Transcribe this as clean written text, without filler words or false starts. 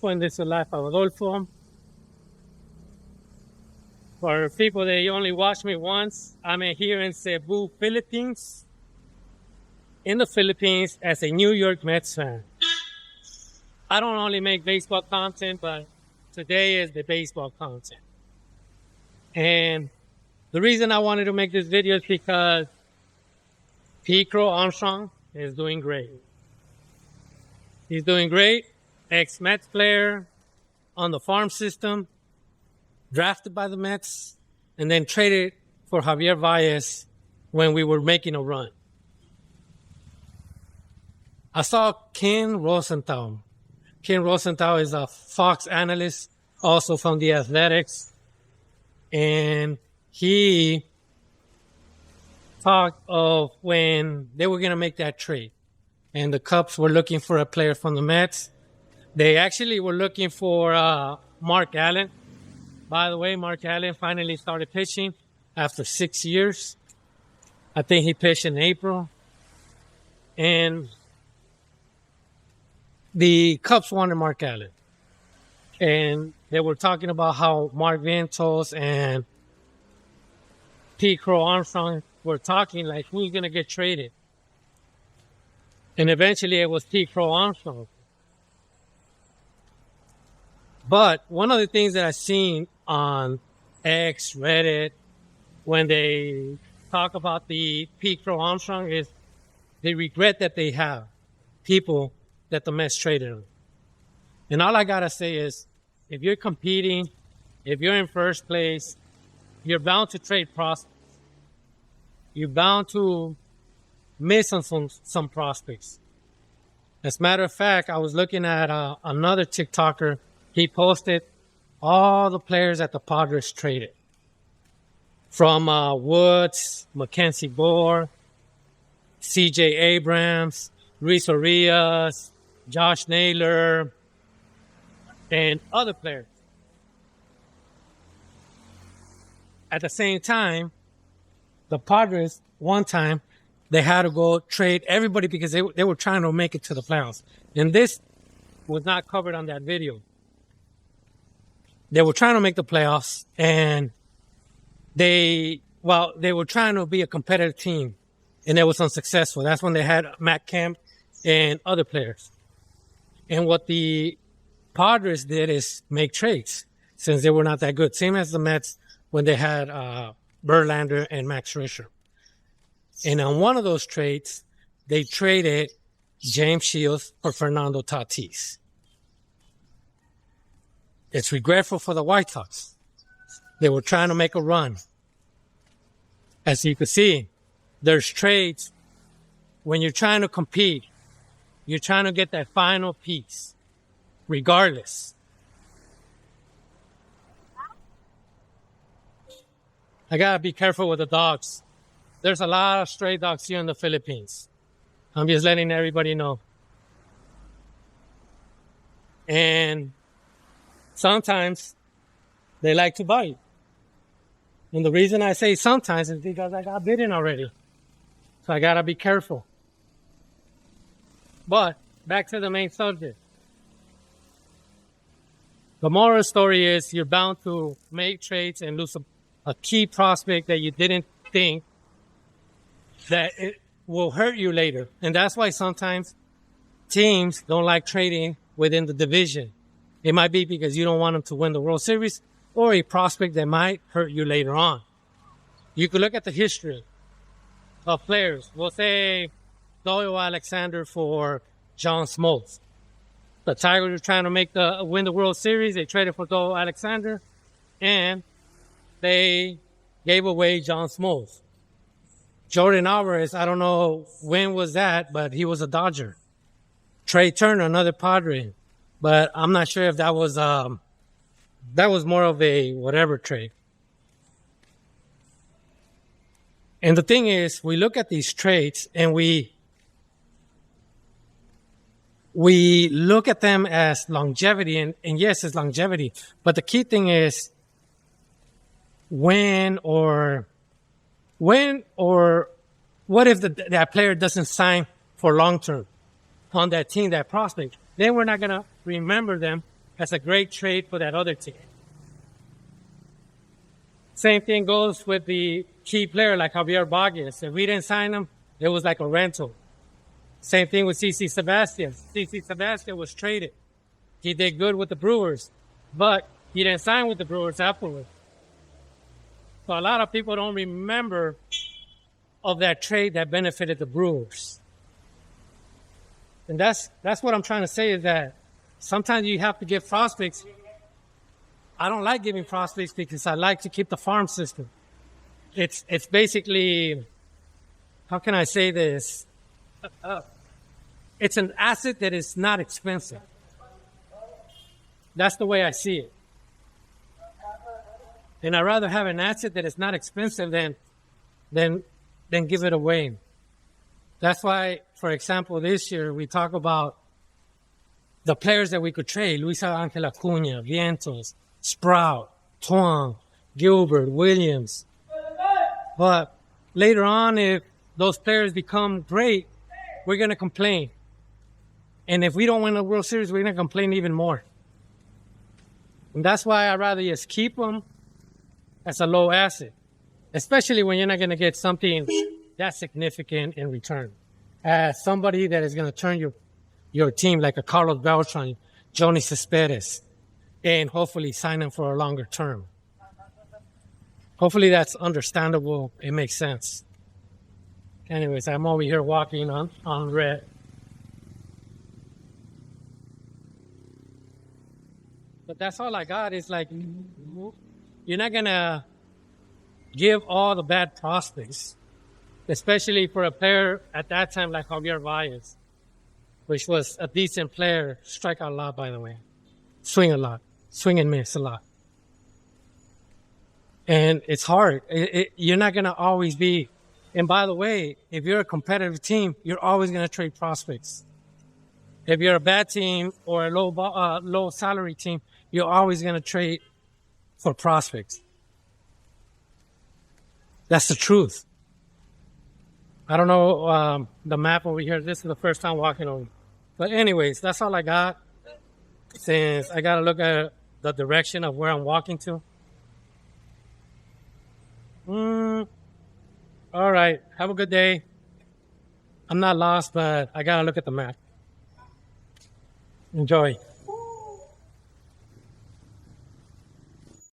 When this is Life of Adolfo. For people that only watch me once, I'm here in Cebu, Philippines. In the Philippines as a New York Mets fan. I don't only make baseball content, but today is the baseball content. And the reason I wanted to make this video is because Crow-Armstrong is doing great. He's doing great. Ex-Mets player on the farm system, drafted by the Mets, and then traded for Javier Báez when we were making a run. I saw Ken Rosenthal. Ken Rosenthal is a Fox analyst, also from the Athletics. And he talked of when they were going to make that trade. And the Cubs were looking for a player from the Mets. They actually were looking for Mark Allen. By the way, Mark Allen finally started pitching after 6 years. I think he pitched in April. And the Cubs wanted Mark Allen. And they were talking about how Mark Vientos and Crow-Armstrong were talking like who's going to get traded. And eventually it was Crow-Armstrong. But one of the things that I've seen on X, Reddit, when they talk about the Crow-Armstrong is they regret that they have people that the Mets traded them. And all I got to say is, if you're competing, if you're in first place, you're bound to trade prospects. You're bound to miss on some prospects. As a matter of fact, I was looking at another TikToker. He posted all the players that the Padres traded. From Woods, Mackenzie Gore, C.J. Abrams, Luis Urias, Josh Naylor, and other players. At the same time, the Padres, one time, they had to go trade everybody because they were trying to make it to the playoffs. And this was not covered on that video. They were trying to make the playoffs, and they were trying to be a competitive team, and it was unsuccessful. That's when they had Matt Kemp and other players. And what the Padres did is make trades since they were not that good. Same as the Mets when they had Verlander and Max Scherzer. And on one of those trades, they traded James Shields for Fernando Tatis. It's regretful for the White Sox. They were trying to make a run. As you can see, there's trades when you're trying to compete. You're trying to get that final piece, regardless. I gotta be careful with the dogs. There's a lot of stray dogs here in the Philippines. I'm just letting everybody know. And sometimes they like to bite. And the reason I say sometimes is because I got bitten already. So I gotta be careful. But back to the main subject. The moral story is you're bound to make trades and lose a key prospect that you didn't think that it will hurt you later. And that's why sometimes teams don't like trading within the division. It might be because you don't want them to win the World Series or a prospect that might hurt you later on. You could look at the history of players. We'll say Doyle Alexander for John Smoltz. The Tigers were trying to win the World Series. They traded for Doyle Alexander, and they gave away John Smoltz. Jordan Alvarez, I don't know when was that, but he was a Dodger. Trey Turner, another Padre. But I'm not sure if that was more of a whatever trade. And the thing is, we look at these trades and we look at them as longevity, and yes, it's longevity. But the key thing is when or what if that player doesn't sign for long term on that team, that prospect? Then we're not going to remember them That's a great trade for that other team. Same thing goes with the key player like Javier Báez. If we didn't sign him, it was like a rental. Same thing with Nº²⁶. Nº²⁶ was traded. He did good with the Brewers, but he didn't sign with the Brewers afterwards. So a lot of people don't remember of that trade that benefited the Brewers. And that's what I'm trying to say, is that sometimes you have to give prospects. I don't like giving prospects because I like to keep the farm system. It's basically, how can I say this? It's an asset that is not expensive. That's the way I see it. And I'd rather have an asset that is not expensive than give it away. That's why, for example, this year we talk about the players that we could trade: Luis Ángel Acuña, Vientos, Sprout, Twang, Gilbert, Williams. But later on, if those players become great, we're going to complain. And if we don't win the World Series, we're going to complain even more. And that's why I'd rather just keep them as a low asset, especially when you're not going to get something that significant in return. As somebody that is going to turn your team, like a Carlos Beltran, Johnny Cespedes, and hopefully sign them for a longer term. Hopefully that's understandable. It makes sense. Anyways, I'm over here walking on red. But that's all I got. Is like, you're not going to give all the bad prospects, especially for a player at that time like Javier Báez, which was a decent player. Strike out a lot, by the way. Swing a lot. Swing and miss a lot. And it's hard. You're not going to always be. And by the way, if you're a competitive team, you're always going to trade prospects. If you're a bad team or a low salary team, you're always going to trade for prospects. That's the truth. I don't know the map over here. This is the first time walking over. But anyways, that's all I got. Since I got to look at the direction of where I'm walking to. All right. Have a good day. I'm not lost, but I got to look at the map. Enjoy.